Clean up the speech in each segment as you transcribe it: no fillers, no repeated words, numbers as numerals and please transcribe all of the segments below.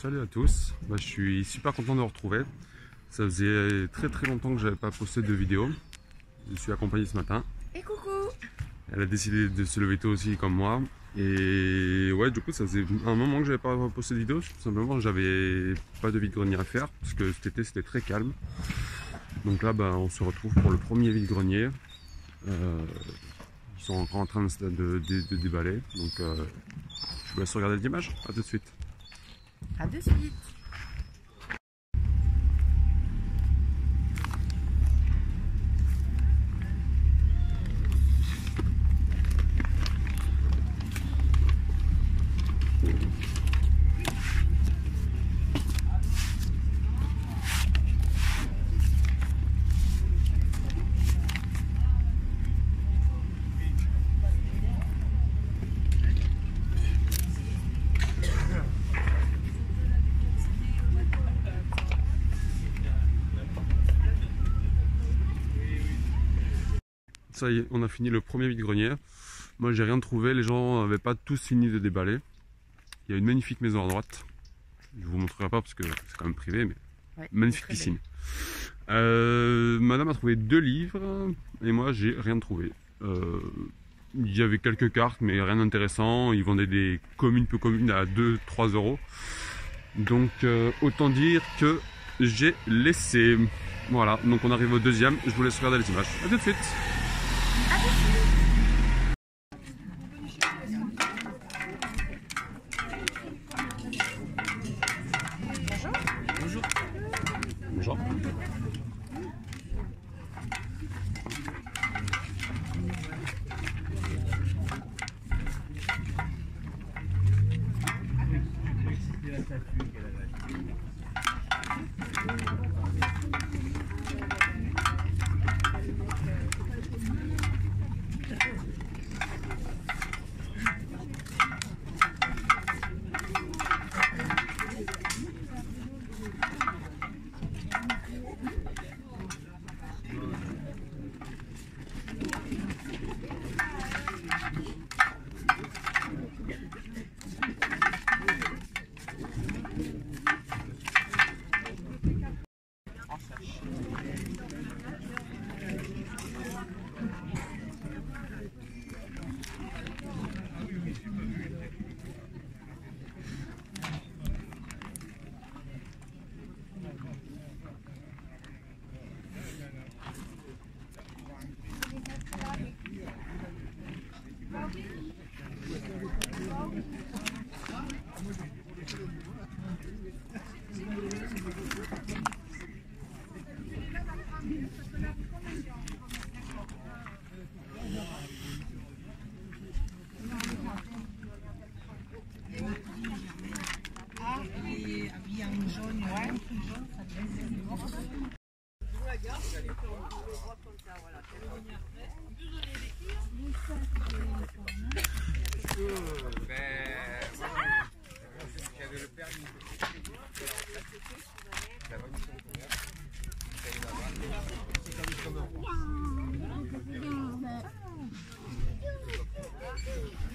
Salut à tous, je suis super content de vous retrouver. Ça faisait très longtemps que j'avais pas posté de vidéo. Je suis accompagné ce matin. Et coucou. Elle a décidé de se lever tôt aussi comme moi. Et ouais, du coup ça faisait un moment que j'avais pas posté de vidéo. Tout simplement j'avais pas de vide-grenier à faire parce que cet été c'était très calme. Donc là on se retrouve pour le premier vide-grenier. Ils sont encore en train de déballer. Donc je vous laisse regarder l'image. À tout de suite. À de suite. Ça y est, on a fini le premier vide-grenier. Moi j'ai rien trouvé, les gens n'avaient pas tous fini de déballer. Il y a une magnifique maison à droite. Je vous montrerai pas parce que c'est quand même privé, mais Ouais, magnifique piscine. Madame a trouvé 2 livres et moi j'ai rien trouvé. Il y avait quelques cartes mais rien d'intéressant. Ils vendaient des communes peu communes à 2-3 euros. Donc autant dire que j'ai laissé. Voilà, donc on arrive au deuxième. Je vous laisse regarder les images. A tout de suite. Bonjour. Bonjour.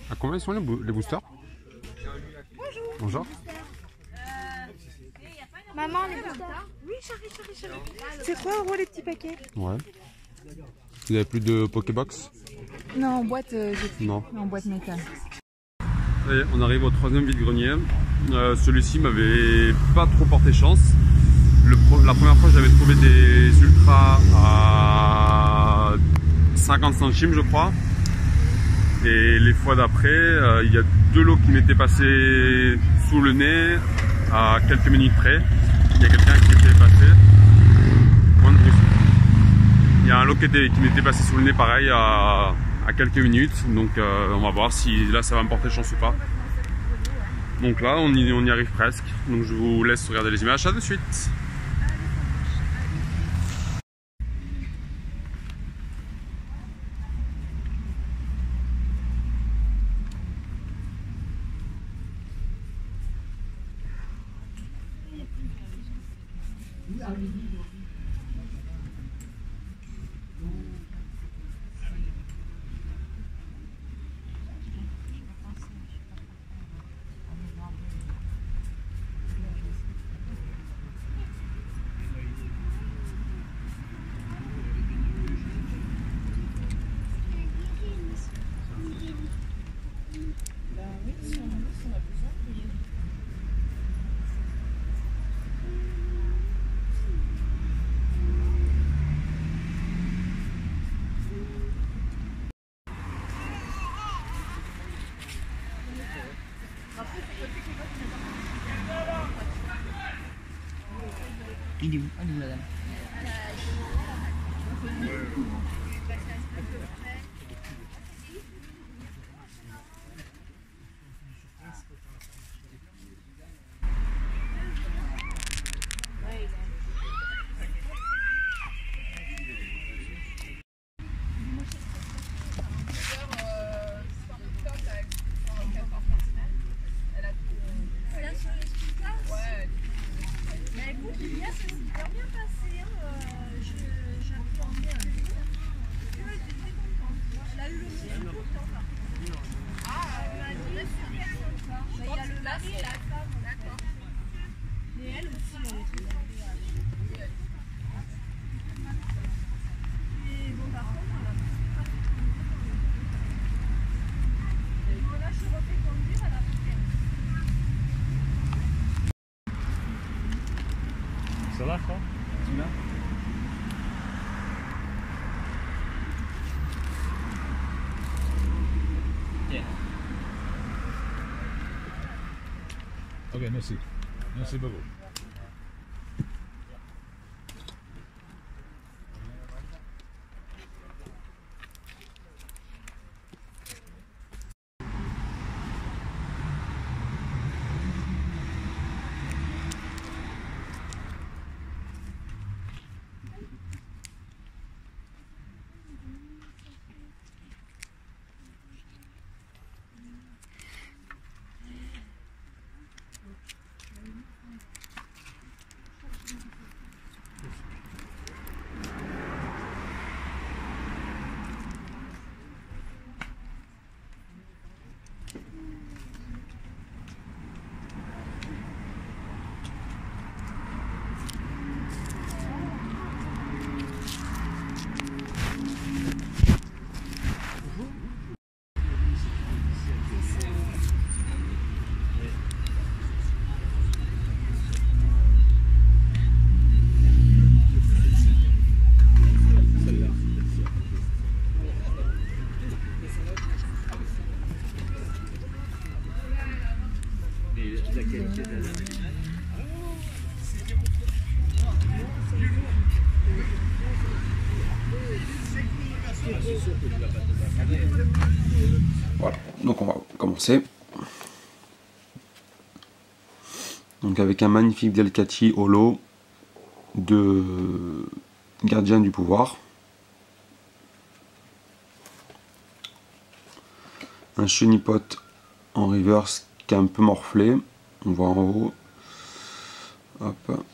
À combien sont les boosters? Bonjour. Maman, les boosters. Oui, chérie. C'est 3 € les petits paquets. Ouais. Vous avez plus de Pokébox? Non, en boîte, j'ai plus. Non. En boîte métal. Ça y est, on arrive au troisième vide-grenier. Celui-ci m'avait pas trop porté chance. La première fois, j'avais trouvé des ultras à 50 centimes, je crois. Et les fois d'après, il y a 2 lots qui m'étaient passés sous le nez à quelques minutes près. Il y a quelqu'un qui était passé. Il y a un lot qui m'était passé sous le nez pareil à quelques minutes. Donc on va voir si là ça va me porter chance ou pas. Donc là on y arrive presque. Donc je vous laisse regarder les images. À de suite. Oui, si on a besoin, oui. Il est où? Ah, il est où, madame? Ça va, ça? Tu vas? Yeah. Ok, merci. Merci beaucoup. Voilà, donc on va commencer. Donc avec un magnifique Delcati holo de Gardien du pouvoir. Un chenipot en reverse qui est un peu morflé. On voit en haut. Hop.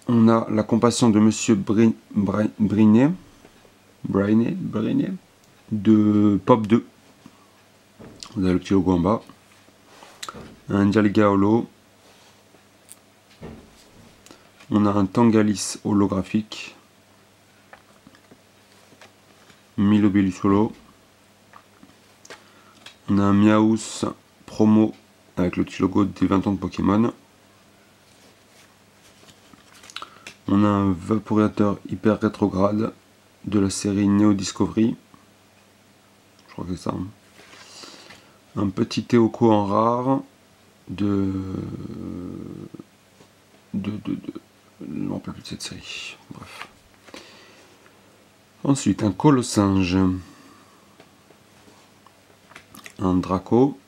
On a la compassion de Monsieur Brinet de Pop 2. Vous avez le petit logo en bas. Un Dialga holo. On a un Tangalis holographique. Milobelus holo. On a un Miaus promo avec le petit logo des 20 ans de Pokémon. On a un vaporateur hyper rétrograde de la série Neo Discovery. Je crois que c'est ça. Un petit Teoko en rare de... Je ne me rappelle plus de cette série. Bref. Ensuite, un Colossinge. Un Draco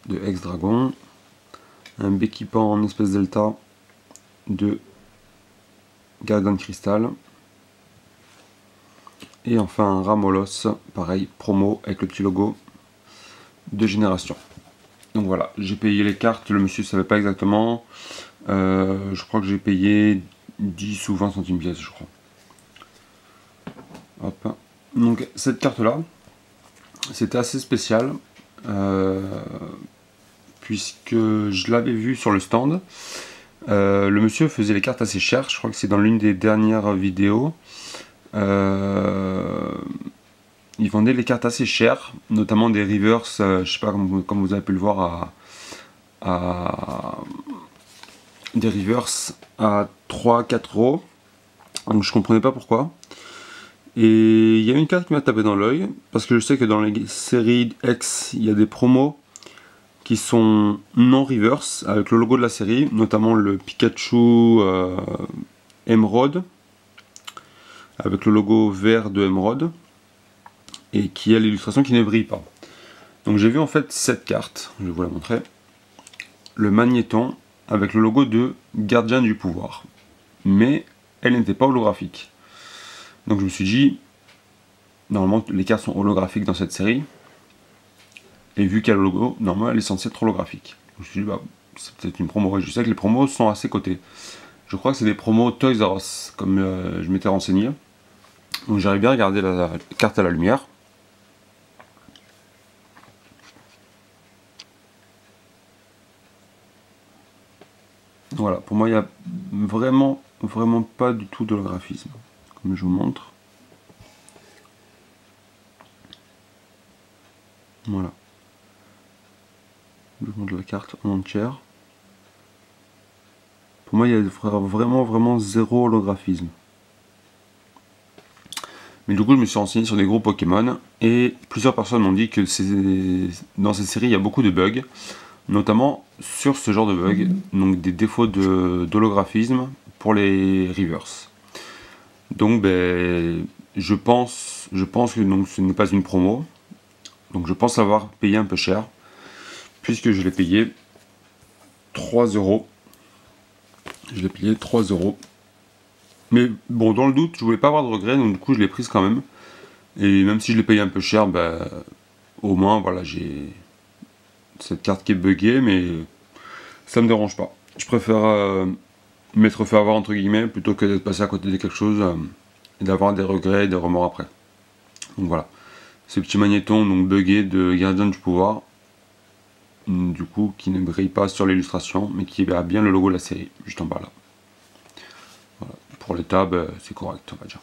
de Ex-Dragon. Un Béquipan en espèce delta de Gargant Crystal. Et enfin un Ramolos, pareil, promo avec le petit logo de Génération. Donc voilà, j'ai payé les cartes, le monsieur ne savait pas exactement. Je crois que j'ai payé 10 ou 20 centimes pièce, je crois. Hop. Donc cette carte là, c'était assez spécial. Puisque je l'avais vu sur le stand. Le monsieur faisait les cartes assez chères, je crois que c'est dans l'une des dernières vidéos. ils vendaient les cartes assez chères, notamment des reverse, je sais pas comme vous avez pu le voir, des reverse à 3-4 euros. Donc je comprenais pas pourquoi. Et il y a une carte qui m'a tapé dans l'œil, parce que je sais que dans les séries X, il y a des promos qui sont non reverse, avec le logo de la série, notamment le Pikachu Emerald, avec le logo vert de Emerald, et qui a l'illustration qui ne brille pas. Donc j'ai vu en fait cette carte, je vais vous la montrer, le magnéton, avec le logo de Gardien du Pouvoir, mais elle n'était pas holographique. Donc je me suis dit, normalement les cartes sont holographiques dans cette série, et vu qu'il y a le logo, normalement elle est censée être holographique. Donc je me suis dit, bah, c'est peut-être une promo, et je sais que les promos sont assez cotés. Je crois que c'est des promos Toys R Us, comme je m'étais renseigné. Donc j'arrive bien à regarder la carte à la lumière. Voilà, pour moi il n'y a vraiment pas du tout d'holographisme. Comme je vous montre. Voilà. Je vous montre la carte en entière. Pour moi il y a vraiment zéro holographisme. Mais du coup je me suis renseigné sur des gros Pokémon et plusieurs personnes m'ont dit que dans cette série il y a beaucoup de bugs, notamment sur ce genre de bugs, donc des défauts d'holographisme pour les reverse. Donc ben, je pense que donc, ce n'est pas une promo, donc je pense avoir payé un peu cher, puisque je l'ai payé 3 euros. Je l'ai payé 3 euros. Mais bon, dans le doute, je voulais pas avoir de regrets, donc du coup je l'ai prise quand même. Et même si je l'ai payé un peu cher, bah, au moins voilà, j'ai cette carte qui est buggée, mais ça me dérange pas. Je préfère m'être fait avoir entre guillemets plutôt que d'être passé à côté de quelque chose et d'avoir des regrets et des remords après. Donc voilà, ce petit magnéton donc buggé de Gardien du Pouvoir, du coup qui ne brille pas sur l'illustration, mais qui a bien le logo de la série juste en bas là. Voilà. Pour l'état, c'est correct, on va dire.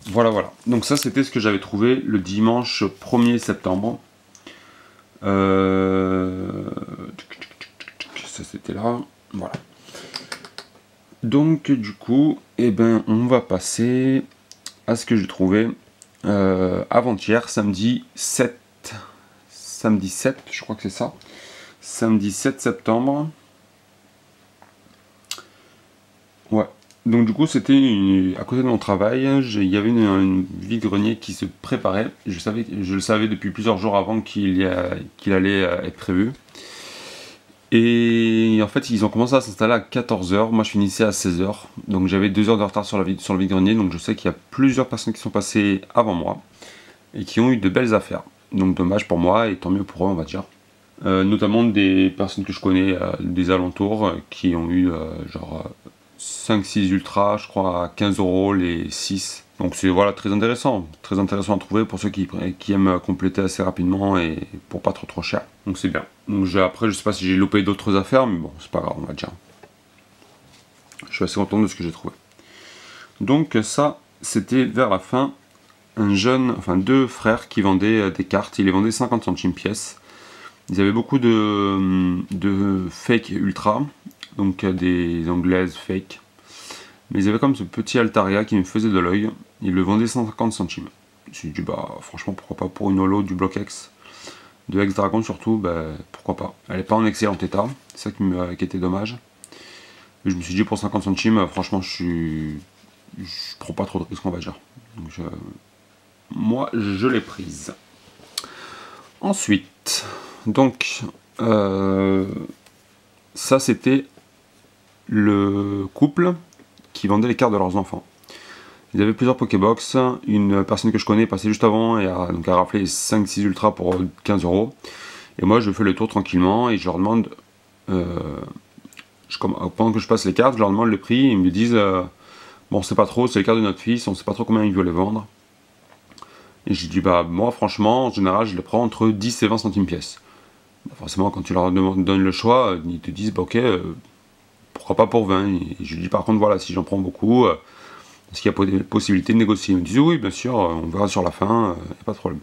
Voilà. Donc ça, c'était ce que j'avais trouvé le dimanche 1er septembre. Ça, c'était là. Voilà. Donc, du coup, on va passer à ce que j'ai trouvé avant-hier, samedi 7. Samedi 7, je crois que c'est ça. Samedi 7 septembre. Ouais. Donc du coup c'était à côté de mon travail, il y avait une vide-grenier qui se préparait, je le savais depuis plusieurs jours avant qu'il allait être prévu. Et en fait ils ont commencé à s'installer à 14 h, moi je finissais à 16 h, donc j'avais 2 heures de retard sur le vide-grenier, donc je sais qu'il y a plusieurs personnes qui sont passées avant moi et qui ont eu de belles affaires. Donc dommage pour moi et tant mieux pour eux on va dire. Notamment des personnes que je connais des alentours qui ont eu genre 5-6 ultras, je crois à 15 euros les 6. Donc c'est voilà, très intéressant à trouver pour ceux qui aiment compléter assez rapidement et pour pas trop cher. Donc c'est bien. Donc après je sais pas si j'ai loupé d'autres affaires, mais bon c'est pas grave on va dire. Je suis assez content de ce que j'ai trouvé. Donc ça c'était vers la fin deux frères qui vendaient des cartes, ils les vendaient 50 centimes pièce. Ils avaient beaucoup de fake ultra, donc des anglaises fake. Mais ils avaient comme ce petit Altaria qui me faisait de l'œil. Ils le vendaient 150 centimes. Je me suis dit, bah franchement, pourquoi pas pour une holo du bloc X, de X-Dragon surtout, bah pourquoi pas. Elle n'est pas en excellent état, c'est ça qui était dommage. Mais je me suis dit, pour 50 centimes, franchement, je prends pas trop de risques, on va dire. Donc, moi, je l'ai prise. Ensuite, donc, ça c'était le couple qui vendait les cartes de leurs enfants. Ils avaient plusieurs Pokébox, une personne que je connais est passée juste avant et a raflé 5-6 ultras pour 15 euros. Et moi je fais le tour tranquillement et je leur demande, pendant que je passe les cartes, je leur demande le prix et ils me disent, bon on sait pas trop, c'est les cartes de notre fils, on sait pas trop combien ils veulent les vendre. Et je dis bah moi franchement en général je les prends entre 10 et 20 centimes pièce. Bah, forcément quand tu leur donnes le choix, ils te disent bah ok, pourquoi pas pour 20. Et je dis par contre voilà si j'en prends beaucoup, Est-ce qu'il y a possibilité de négocier? Il me disait oui, bien sûr, on verra sur la fin, il n'y a pas de problème.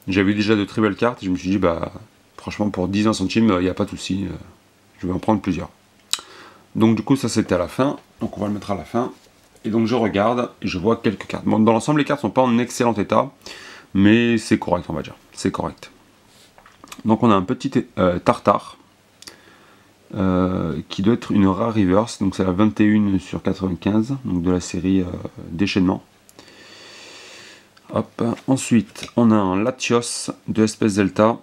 J'avais déjà de très belles cartes et je me suis dit, bah, franchement, pour 10-20 centimes, il n'y a pas de souci, je vais en prendre plusieurs. Donc, du coup, ça c'était à la fin, donc on va le mettre à la fin. Et donc, je regarde et je vois quelques cartes. Bon, dans l'ensemble, les cartes sont pas en excellent état, mais c'est correct, on va dire, c'est correct. Donc, on a un petit tartare. Qui doit être une rare reverse, donc c'est la 21 sur 95, donc de la série déchaînement. Hop. Ensuite, on a un Latios de Espèce Delta.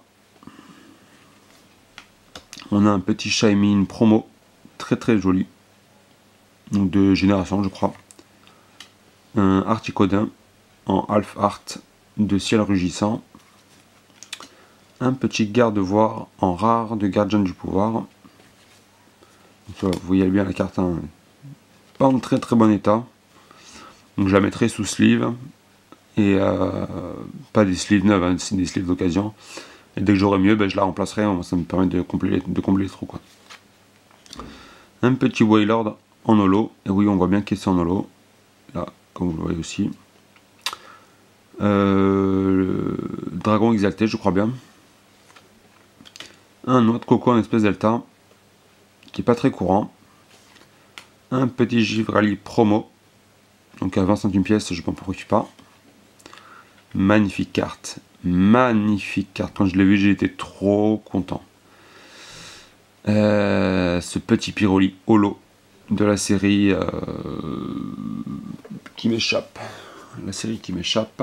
On a un petit Shaymin promo, très très joli, donc de génération, je crois. Un Articodin en Half Art de ciel rugissant. Un petit Gardevoir en rare de Gardien du pouvoir. Vous voyez bien la carte, hein, pas en très très bon état. Donc je la mettrai sous sleeve. Et pas des sleeves neuves, hein, des sleeves d'occasion. Et dès que j'aurai mieux, ben, je la remplacerai. Ça me permet de combler les trous, quoi. Un petit Wailord en holo. Et oui, on voit bien qu'il est en holo. Là, comme vous le voyez aussi. Dragon exalté, je crois bien. Un noix de coco en espèce delta, qui est pas très courant. Un petit Givrali promo, donc à 20 centimes pièce, je m'en profite pas. Magnifique carte, magnifique carte. Quand je l'ai vu, j'ai été trop content. Ce petit Pyroli holo de la série qui m'échappe. La série qui m'échappe.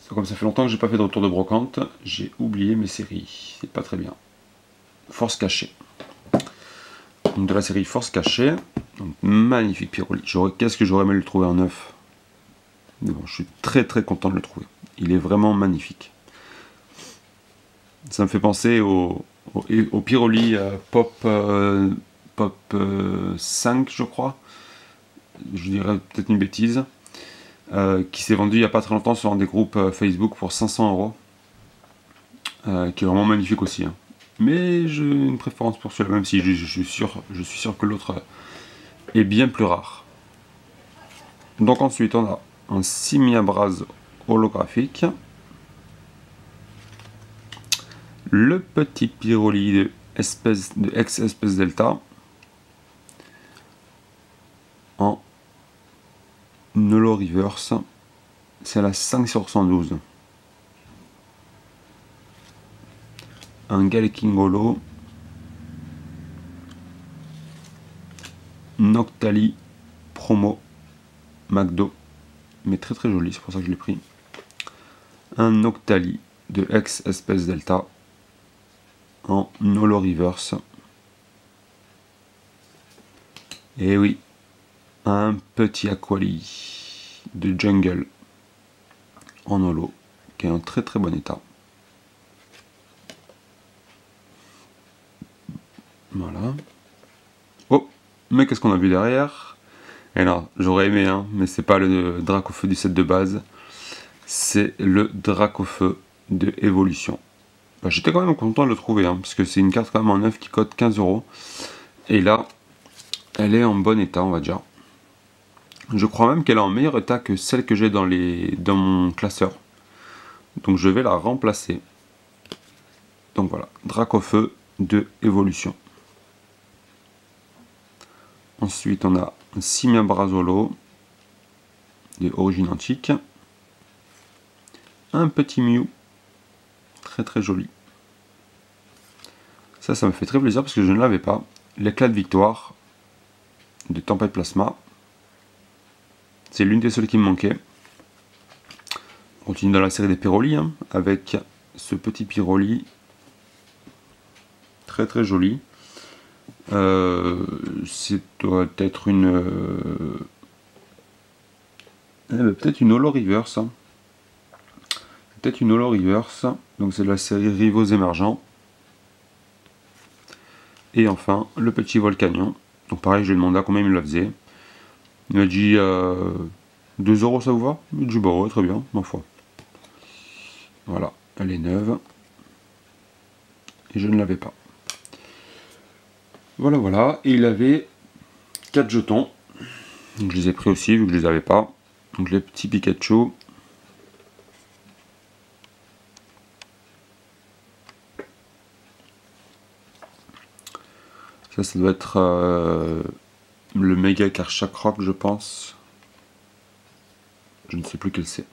Comme ça fait longtemps que j'ai pas fait de retour de brocante, j'ai oublié mes séries. C'est pas très bien. Force cachée. Donc de la série Force cachée. Donc, magnifique Pyroli. Qu'est-ce que j'aurais aimé le trouver en neuf. Mais bon, je suis très très content de le trouver. Il est vraiment magnifique. Ça me fait penser au Pyroli Pop 5, je crois. Je dirais peut-être une bêtise. Qui s'est vendu il n'y a pas très longtemps sur un des groupes Facebook pour 500 €. Qui est vraiment magnifique aussi. Hein. Mais j'ai une préférence pour celui-là, même si je suis sûr que l'autre est bien plus rare. Donc ensuite on a un Simiabras holographique. Le petit Pyroli de ex-espèce delta. En Holo Reverse. C'est la 5 sur 112. Un Galeking Holo. Noctali promo McDo, mais très très joli, c'est pour ça que je l'ai pris. Un Noctali de ex-espèce delta en holo reverse. Et oui, un petit Aquali de jungle en holo qui est en très très bon état. Voilà. Oh, mais qu'est-ce qu'on a vu derrière? Et là, j'aurais aimé, hein, mais c'est pas le Dracofeu du set de base, c'est le Dracofeu de évolution. Bah, j'étais quand même content de le trouver, hein, parce que c'est une carte quand même en neuf qui cote 15 €. Et là, elle est en bon état, on va dire. Je crois même qu'elle est en meilleur état que celle que j'ai dans mon classeur. Donc je vais la remplacer. Donc voilà, Dracofeu de évolution. Ensuite, on a un Simiabras holo de origine antique. Un petit Mew, très très joli. Ça me fait très plaisir parce que je ne l'avais pas. L'éclat de victoire de Tempête Plasma. C'est l'une des seules qui me manquait. On continue dans la série des Pyroli, hein, avec ce petit Pyroli très très joli. C'est doit être une peut-être une holo reverse, hein. Peut-être une holo reverse, donc c'est de la série Rivaux émergents. Et enfin le petit Volcanion, donc pareil, je lui ai demandé à combien il me la faisait. Il m'a dit 2 € ça vous va? Il m'a dit bah ouais, très bien, ma foi. Voilà, elle est neuve et je ne l'avais pas. Voilà, voilà, et il avait 4 jetons. Donc je les ai pris aussi vu que je les avais pas. Donc les petits Pikachu. Ça doit être le Mega Karchakroc, je pense. Je ne sais plus quel c'est.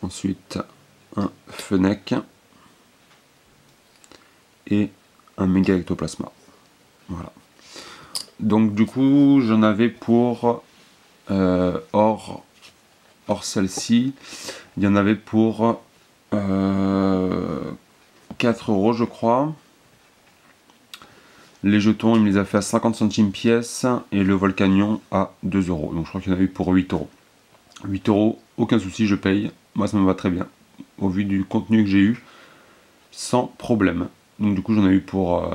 Ensuite, un Fennec. Et un Méga Ectoplasma. Voilà. Donc du coup, j'en avais pour hors celle-ci. Il y en avait pour 4 € je crois. Les jetons, il me les a fait à 50 centimes pièce et le Volcanion à 2 €. Donc je crois qu'il y en a eu pour 8 €. 8 €, aucun souci, je paye. Moi ça me va très bien. Au vu du contenu que j'ai eu, sans problème. Donc du coup j'en ai eu pour...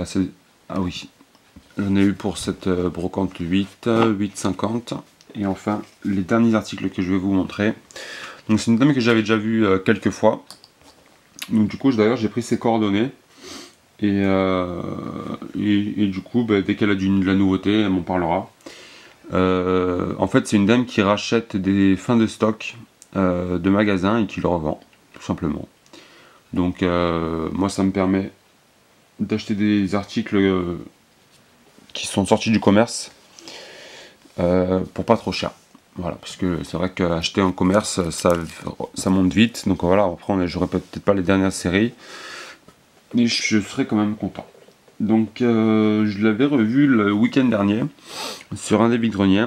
ah oui, j'en ai eu pour cette brocante 8, 8,50. Et enfin, les derniers articles que je vais vous montrer. Donc c'est une dame que j'avais déjà vue quelques fois. Donc du coup d'ailleurs j'ai pris ses coordonnées. Et du coup, dès qu'elle a de la nouveauté, elle m'en parlera. En fait, c'est une dame qui rachète des fins de stock de magasins et qui le revend, tout simplement. Donc, moi, ça me permet d'acheter des articles qui sont sortis du commerce pour pas trop cher. Voilà, parce que c'est vrai qu'acheter en commerce, ça monte vite. Donc voilà, après, j'aurai peut-être pas les dernières séries. Mais je serais quand même content. Donc je l'avais revu le week-end dernier sur un des vide-greniers.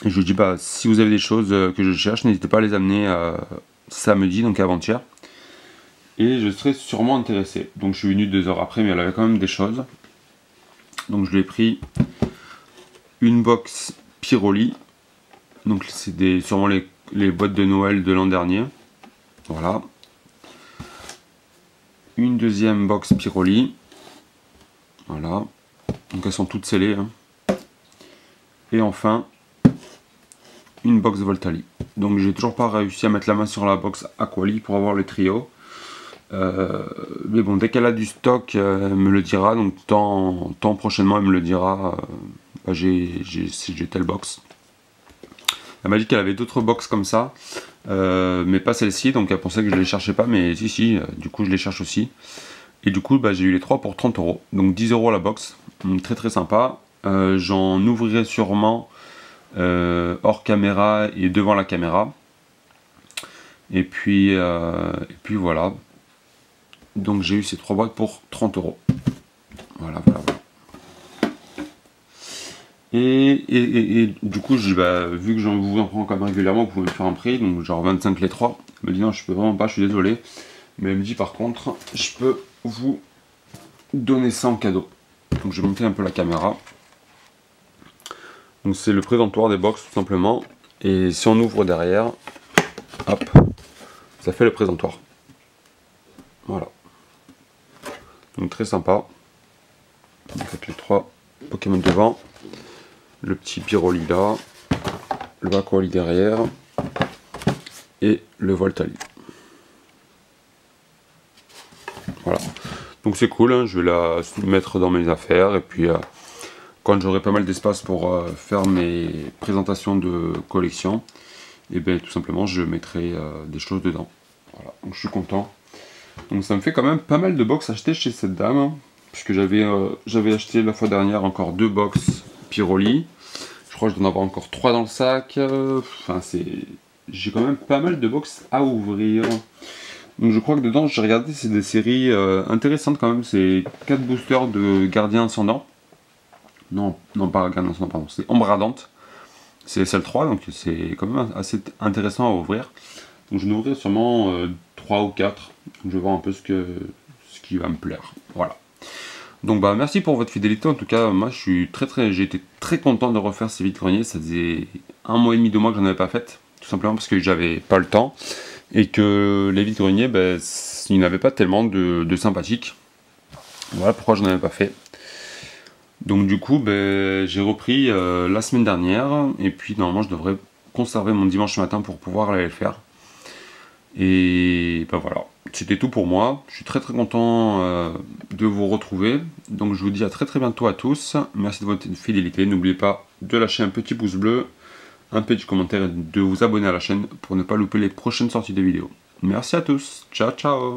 Et je lui dis si vous avez des choses que je cherche, n'hésitez pas à les amener samedi, donc avant-hier. Et je serais sûrement intéressé. Donc je suis venu 2 heures après, mais elle avait quand même des choses. Donc je lui ai pris une box Pyroli. Donc c'est sûrement les boîtes de Noël de l'an dernier. Voilà. Une deuxième box Pyroli. Voilà. Donc elles sont toutes scellées. Hein. Et enfin, une box Voltali. Donc j'ai toujours pas réussi à mettre la main sur la box Aquali pour avoir le trio. Mais bon, dès qu'elle a du stock, elle me le dira. Donc tant prochainement, elle me le dira. J'ai telle box. Elle m'a dit qu'elle avait d'autres box comme ça. Mais pas celle-ci, donc elle pensait que je les cherchais pas, mais si, du coup je les cherche aussi. Et du coup j'ai eu les 3 pour 30 €, donc 10 € la box, donc très sympa. J'en ouvrirai sûrement hors caméra et devant la caméra. Et puis voilà. Donc j'ai eu ces 3 boîtes pour 30 €. Voilà. Et du coup, vu que vous en prends quand même régulièrement, vous pouvez me faire un prix, donc genre 25 les 3. Elle me dit non, je peux vraiment pas, je suis désolé. Mais elle me dit par contre, je peux vous donner ça en cadeau. Donc je vais monter un peu la caméra. Donc c'est le présentoir des box tout simplement. Et si on ouvre derrière, hop, ça fait le présentoir. Voilà. Donc très sympa. Avec les 3 Pokémon devant. Le petit Pyroli là, le Aquali derrière et le Voltali. Voilà. Donc c'est cool, hein, je vais la mettre dans mes affaires et puis quand j'aurai pas mal d'espace pour faire mes présentations de collection, et bien tout simplement je mettrai des choses dedans. Voilà, donc je suis content. Donc ça me fait quand même pas mal de box achetées chez cette dame, hein, puisque j'avais acheté la fois dernière encore 2 box Pyroli. Je crois que je dois en avoir encore 3 dans le sac. Enfin, j'ai quand même pas mal de box à ouvrir. Donc je crois que dedans, j'ai regardé, c'est des séries intéressantes quand même. C'est 4 boosters de Gardien Ascendant. Non, pas Gardien Ascendant, pardon. C'est Ombre Ardente. C'est SL3, donc c'est quand même assez intéressant à ouvrir. Donc je vais ouvrir sûrement 3 ou 4. Donc je vais voir un peu ce qui va me plaire. Voilà. Donc merci pour votre fidélité. En tout cas, moi j'ai été très content de refaire ces vide-greniers. Ça faisait 1 mois et demi, 2 mois que j'en avais pas fait, tout simplement parce que j'avais pas le temps et que les vide-greniers, il n'y avait pas tellement de sympathiques. Voilà pourquoi j'en avais pas fait. Donc du coup, j'ai repris la semaine dernière et puis normalement je devrais conserver mon dimanche matin pour pouvoir aller le faire. Et ben voilà, c'était tout pour moi. Je suis très content de vous retrouver. Donc je vous dis à très bientôt à tous. Merci de votre fidélité. N'oubliez pas de lâcher un petit pouce bleu, un petit commentaire et de vous abonner à la chaîne pour ne pas louper les prochaines sorties de vidéos. Merci à tous. Ciao ciao.